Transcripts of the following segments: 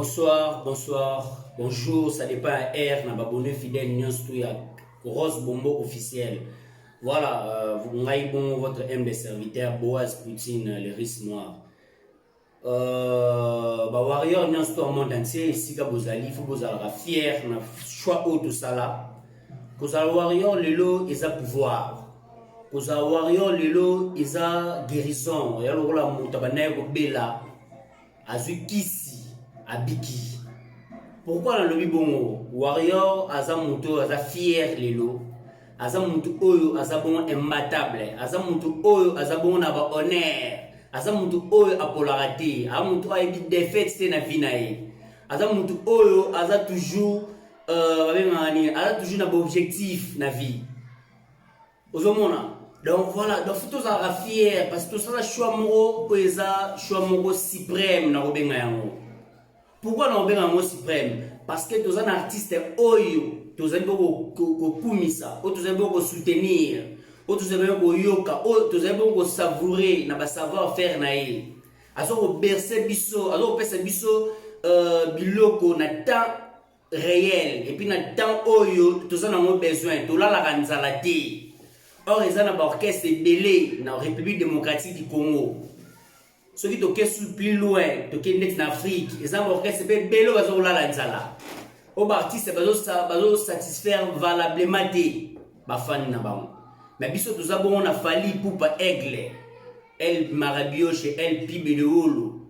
Bonsoir, bonjour, ça dépend à R, n'a pas bonne fidèle, Nions Touya, Rose Bombo officiel. Voilà, vous avez bon votre humble serviteur, Boaz Poutine, le risque noir. Warrior Nions Touya monde entier, ici, vous allez, il faut vous aller fier, na choix haut tout ça là. Vous allez Warrior, le lot, ils ont pouvoir. Vous allez Warrior, le lot, ils ont guérison. Et alors là, mon tabané, Bella, Azukisi. Abiki. Pourquoi dans le bongo Warrior azamuto aza fier lelo azamuto oyo azabon imbattable azamuto oyo azabon na ba honneur azamuto oyo apolarité azamuto a dit défaite c'est na vie nae azamuto oyo aza toujours aza toujours na objectif na vie ozomona. Donc voilà, donc faut tous être fier parce que tout ça la choix moro eza choix moro suprême na robenga yango. Pourquoi nous avons un mot suprême? Parce que tous les artistes oyo, tous les kumisa, tous les soutenir, tous les yoka, tous les savourer, na savoir faire nae. Azo bercer biso, azo pesa biso biloko na temps réel et puis na temps oyo tous les avons besoin. Tout là la kanzalati. Or ils ont un orchestre belé na République démocratique du Congo. Ceux qui sont plus loin, qui sont en Afrique, ils ont orchestre belé bazo la nzala. Au artiste bazo satisfaire valablement des bafani na bango. Mais biso tous abon na fali poupa aigle. El marabioche, el pibe de holo.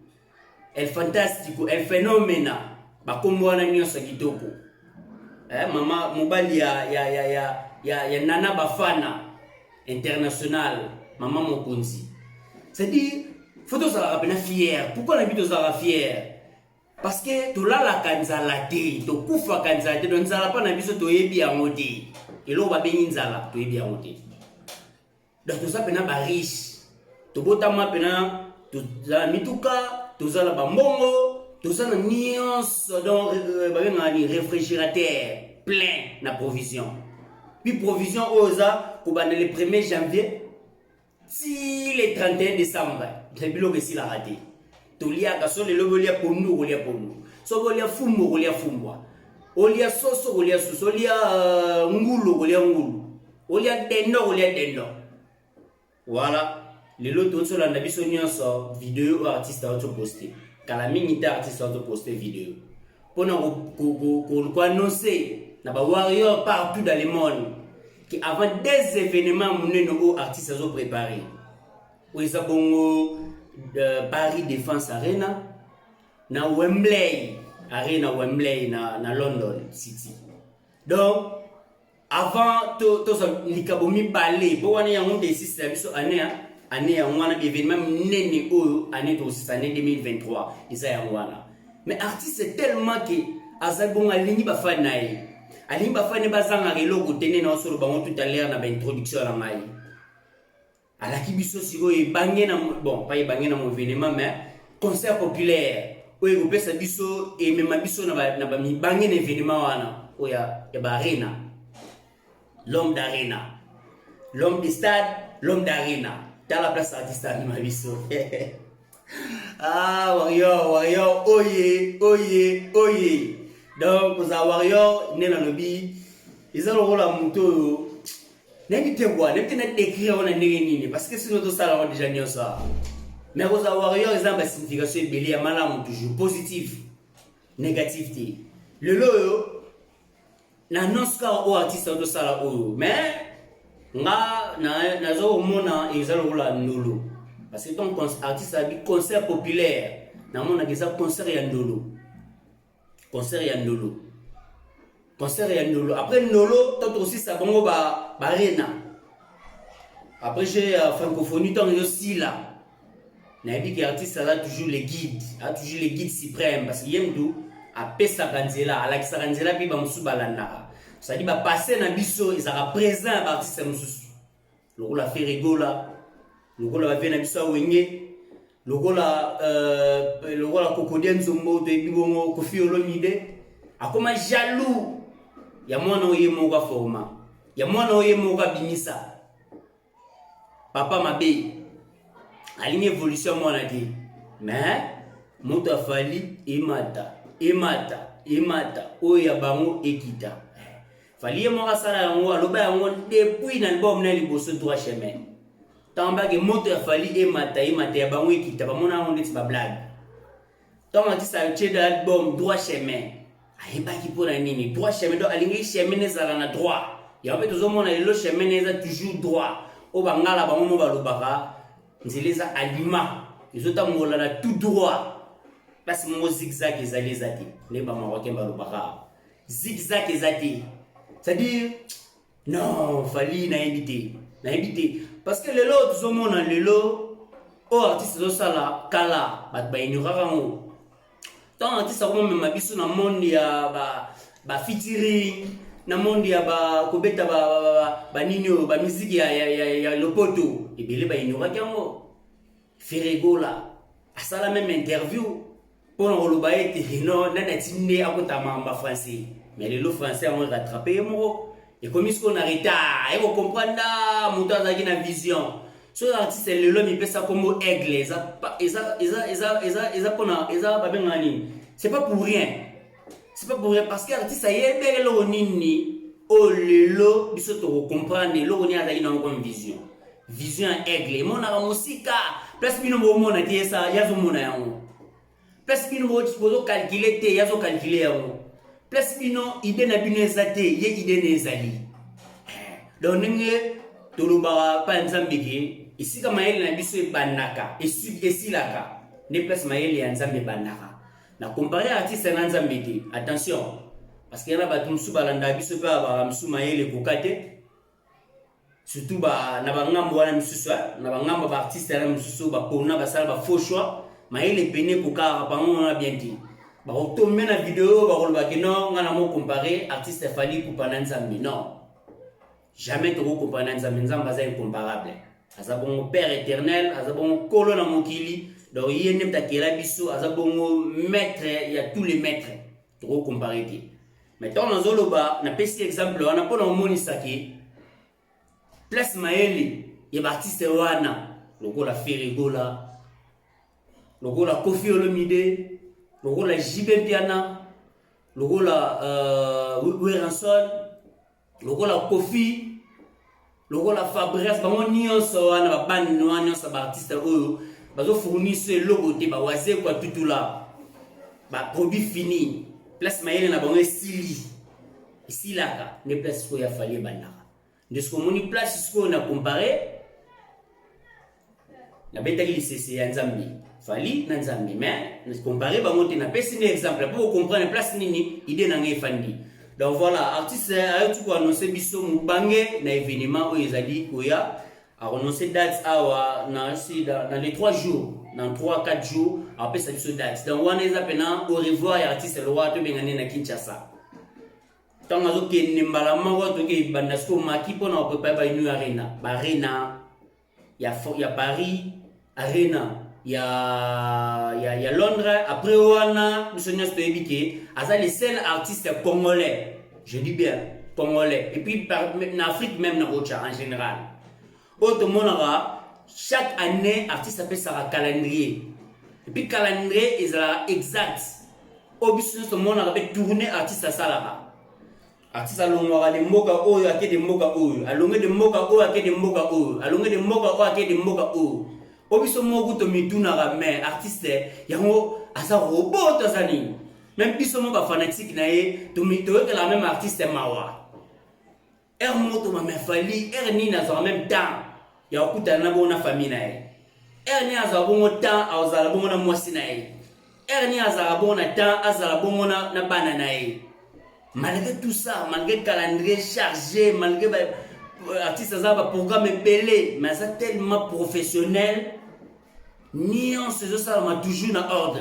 El fantastico, el phénomène. Ba kombo na nyonso kitoko. Mama mobali ya nana bafana international, maman Mokonzi. C'est-à-dire faut tous être fier. Pourquoi on habite tous à fier? Parce que tout là la kanzalate, to kufa kanzalate, donc nzala pas na biso to yebi ya ngoti. Et là on va bénir nzala, to yebi ya ngoti. Donc tout ça pena ba riche. To botama pena to za mituka, to za la ba mbongo, to za na nuance donc ba benga ni réfrigérateur plein na provision. Puis provision oza ko ba le 1er janvier si le 31 décembre. C'est bilo que si la raté. Tolia kaso le lobo lia ponu, olia ponu. So olia fumo, olia fumbwa. Olia soso, olia soso. Olia ngulu, olia ngulu. Olia dendo, olia dendo. Voilà. Le lot sur la nabi so vidéo artiste auto posté. Kala minita artiste auto posté vidéo. Pour nous annoncer na ba warrior partout dans le monde qui avant des événements menés nos artistes ont préparé. Oui, ça bongo Paris Défense Arena, na Wembley Arena Wembley na London City. Donc avant tout ça likabomi balé pour on y a un des systèmes année on a événement nene o année to année 2023 isa ya wana. Mais artiste c'est tellement que azabon alingi ba fanae alingi ba fane bazanga reloko tene na solo bango tout à l'heure na ba introduction na mai. À la Kibiso Sigo et bangé na bon pas bangé na mon événement mais concert populaire où il peut biso et même biso na ba mi bangé événement wana où ya ba arena l'homme d'arena l'homme du stade l'homme d'arena dans la place artiste ni ma biso. Ah warrior oye donc aux warrior né na lobby ils ont le rôle à moto. Parce que sinon tout ça on déjà dit ça. Mais aux warriors ils ont une signification belé malamu toujours positif, négatif. Le loyo na noska au artiste tout ça là mais na zo mona ils ont la ndolo. Parce que ton artiste a dit concert populaire, na mona déjà concert ya ndolo. Concert ya ndolo. Concert ya ndolo. Après ndolo tant aussi ça bongo ba arena. Après j'ai francophonie tant aussi là. Na dit que artiste a toujours les guides, suprêmes parce qu'il aime tout a pesa kanzela, ala kisa kanzela bi ba musu balanda. Ça dit ba passer na biso ils sera présent ba artiste musu. Loko la fait rigola. Loko la va na biso wenge. Loko la Cocodien Zombo de Bibongo Kofi Olomide. A comme jaloux. Ya mwana oye moka forma. Ya mwana oye moka binisa. Papa mabe. Aline évolution mwana di. Mais moto afali imata. emata oya bango ekita fali mo sala yango aloba yango depuis na album na liboso droit chemin tamba ke moto ya fali emata ya bango ekita ba mona on dit ba blague tant que ça tient dans l'album droit chemin ayeba ki pona nini droit chemin do alingi chemin ezala na droit ya pe tozo mona le chemin eza toujours droit o bangala bango mo balobaka nzileza alima izota mola na tout droit parce que mon zigzag ezali ezati les Marocains balobaka zigzag ezati c'est-à-dire non fali na invité parce que le lot tozo mona le lot o artiste zo sala kala bat ba ignora ngo tant artiste ko même mabiso na monde ya ba featuring na monde ya ba kobeta ba nino ba musique ya lopoto ebele ba ignora kango Ferregola asala même interview pour on le bailler non nana tinde akotama en français mais le français on rattrapé mo et comme ce qu'on arrête et vous comprendre montant za na vision so artiste le l'homme il peut ça comme aigle ça ba bengani c'est pas pour rien parce que artiste ça yebe le nini o lelo biso to comprendre le ni aza ina comme vision aigle mon na musique plus bino mo mona tie ça yazo mona yango plus bino mo supposé calculer te yazo calculer yango plus bino idée na bino ezate ye idée na ezali donc nge toluba pa nzambe ke ici kama yele na biso ebanaka esilaka ne plus mayele ya nzambe banaka na comparer artiste na nzambe te attention parce que yana batu musu balanda biso pa ba musu mayele kokate surtout ba na bangambo wana mususu na bangambo ba artiste na mususu ba pona ba sala ba faux choix mayele pene kokara bango na bien dit ba otombe na vidéo ba koloba ke non ngana mo comparer artiste fali kupana nzambe non jamais to comparer nzambe nzambe za incomparable aza bongo père éternel aza bongo kolo na mokili donc yene mtakela biso aza bongo maître ya tous les maîtres to comparer te maintenant na zoloba na pesi exemple wana pona omonisa ke place mayele ya artiste wana lokola Ferregola lokola Koffi Olomide lokola JB Piana lokola Weranson lokola Koffi lokola Fabrice bango nyonso wana ba band nyonso ba artiste oyo bazo fournir logo te ba waze kwa tutula ba produit fini place mayele na bango esilaka ne place ko ya fali banaka ndesiko moni place isko na comparer na betaki lisese ya nzambe fali na nzambe mais comparer bango te na pesi ni exemple pour comprendre place nini idée na ngai fandi donc voilà artiste a tout annoncer biso mubange na événement o ezali koya a annoncer date awa na dans les 3 jours dans 3-4 jours après ça biso date donc wana eza pena au revoir ya artiste le roi to bengane na Kinshasa tant azo ke nimbala mango to ke bandasko maki pona préparer ba une arena ya Paris arena ya Londres après wana missionaire to ebike aza le seul artiste congolais je dis bien congolais et puis en Afrique même na Rocha en général autre monara chaque année artiste appelle ça calendrier et puis calendrier est exact obiso to monara be tourner artiste salaka artiste alongwa de mboka oyo akede mboka oyo alongwe de mboka oyo akede mboka oyo alongwe de mboka oyo akede mboka oyo obiso mogu to mituna ga mais artiste yango asa robot azani même biso mo ba fanatique na ye to mito que la même artiste mawa moto ma fali ni na en même temps ya okuta na bona famille na ye ni aza bongo temps azala bongo na mwasi na ye ni aza bongo na temps azala bongo na bana na ye. Malgré tout ça, malgré le calendrier chargé, malgré l'artiste a un programme belé, mais c'est tellement professionnel, ni on se dit ça, on toujours dans ordre.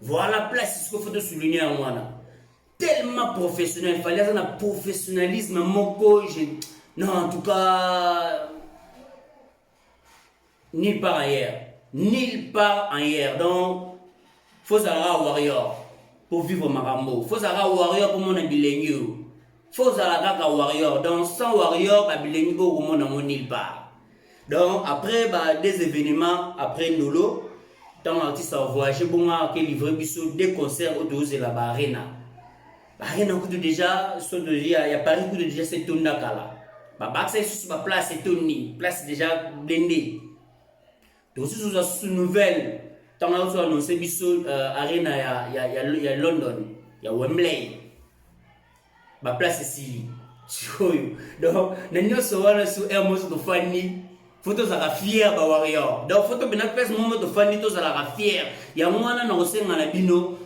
Voilà la place, ce qu'il faut souligner à moi. Tellement professionnel, il fallait un professionnalisme, non, en tout cas, nulle part ailleurs. Donc, il faut savoir warrior. Pour vivre Marambo, faut savoir warrior pour mon bilingue. Faut savoir warrior. Donc sans warrior, bilingue au monde nulle part. Donc après des événements, après Nolo, tant artiste a voyagé bon que livrer biso des concerts autour de la arena. Arena coûte déjà il y a Paris coûte déjà c'est tonne kala. Ba baxa sur ba place c'est tonne, place déjà blindée. Donc si vous avez une nouvelle tant on a annoncé biso arena il y a London, il y a Wembley. Ba place ici. Donc nanyo so wala su Hermos to fani photos à la fière ba warrior. Donc photo bena pèse moment to fani to à la fière. Ya mwana na osenga na bino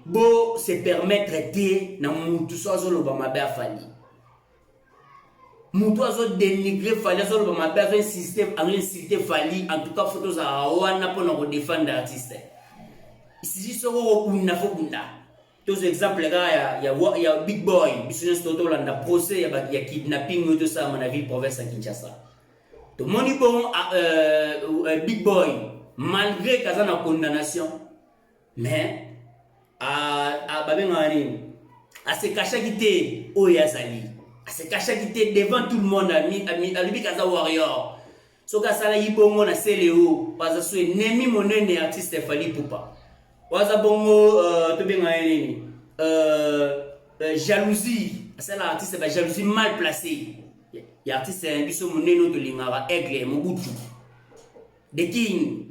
bo se permettre de na mutu so zo lo ba mabe afali. Mutu azo dénigrer fali zo lo ba mabe azo insister fali en tout cas photos à wana pour nous défendre artiste. Ici so ko kunna fo kunda. Tous exemples il y a Big Boy, business toto là dans procès il y a kidnapping tout ça à mon avis province à Kinshasa. Tout le monde bon Big Boy malgré qu'il y a une condamnation mais à se cacher quitter au Yazali à se cacher quitter devant tout le monde à lui Kaza Warrior so ka sala yibongo na seleo parce que nemi monene artiste fali poupa waza bongo to benga nini jalousie c'est l'artiste ba jalousie mal placée y artiste un biso moneno to lingara aigle mobutu de king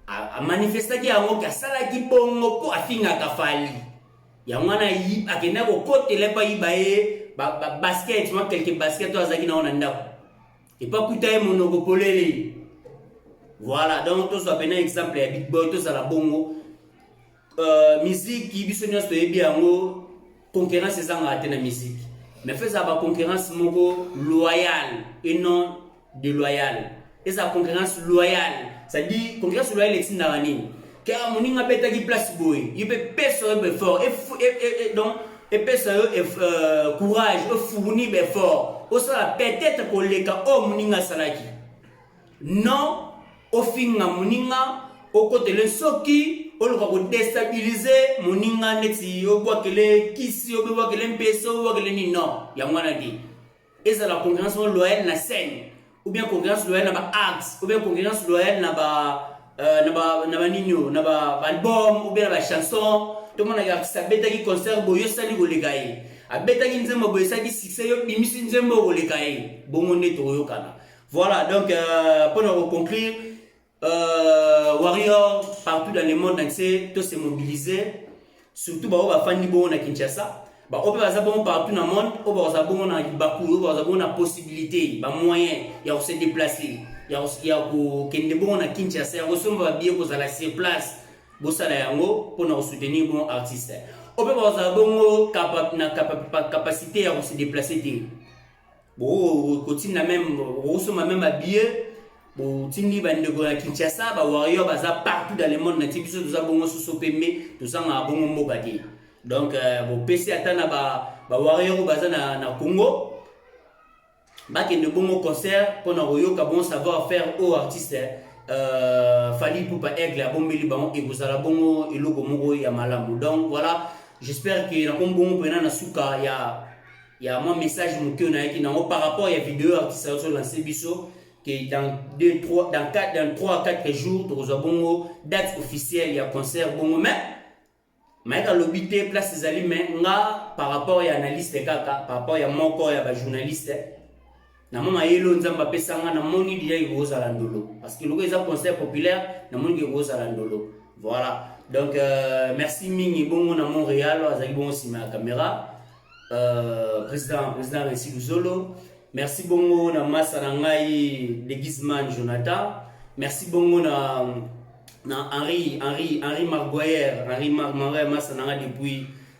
a manifester ki yango ka sala ki bongo ko afinga ka fali ya mwana yi akenda ko kote le pa yibaye ba basket moi quelques baskets to azaki na ona ndako et pas kutaye monogopolele. Voilà, donc tous ça un exemple ya Big Boy tous à la bongo musique qui bisogna sto ebiango concurrence ezanga na musique mais fait ça ba concurrence moko loyale et non déloyale et ça concurrence loyale ça dit concurrence loyale est na nini car moninga beta ki place boy il peut personne be fort et donc et personne courage et fournir effort au ça peut-être pour les cas oh moninga salaki non au finga moninga au côté le soki au lieu de déstabiliser moninga neti au bois que les kisi au bois que les peso au bois que les ni non ya mwana di et ça la concurrence loyale na scène ou bien concurrence loyale na ba acts ou bien concurrence loyale na ba nino na ba album ou bien na ba chanson tout le monde a ça beta qui concert boyo sali go legaye a beta qui nzembo boyo sali succès yo bimisi nzembo go legaye bongo neto yo kana. Voilà donc pour nous conclure Warrior partout dans le monde entier tous se mobiliser surtout ba ba fani bon na Kinshasa ba on peut bon partout dans le monde on va bon na Bakou on va bon na possibilité ba moyen ya se déplacer ya ko kende bon na Kinshasa ya so va bien ko la sur place bo sala yango pour nous soutenir bon artiste on peut bon capacité à se déplacer bon continue même même habillé bon tindi bande go na Kinshasa ba Warrior baza partout dans le monde na tibiso tout ça bongo so pembe tout ça na bongo mbokati donc bon PC atana ba Warrior baza na Congo ba ke de bongo concert pour na royoka bon savoir faire aux artistes fali pour pas aigle bombeli ba et vous ala bongo eloko moko ya malamu. Donc voilà, j'espère que na bongo pena na suka il y a mon message mon na qui na par rapport à la vidéo artiste sur lancer biso que dans 3 à 4 jours tu as bongo date officielle il y a concert bongo mais quand l'obité place les aliments nga par rapport à analyste kaka par rapport à mon corps ya ba journaliste na mama yelo nzamba pesanga na moni dia igoza la ndolo parce que le concert populaire na moni igoza la ndolo. Voilà donc merci mingi bongo na Montréal azaki bongo sima la caméra président Messi Luzolo. Merci bongo na massa na ngai de Gizman Jonathan. Merci bongo na Henri Marguerre massa na ngai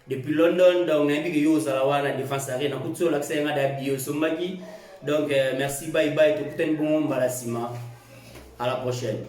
depuis London. Donc na bi yo za wana défense arena kutso l'accès nga da bio sombaki. Donc merci bye bye to kuten bongo mbalasima. À la prochaine.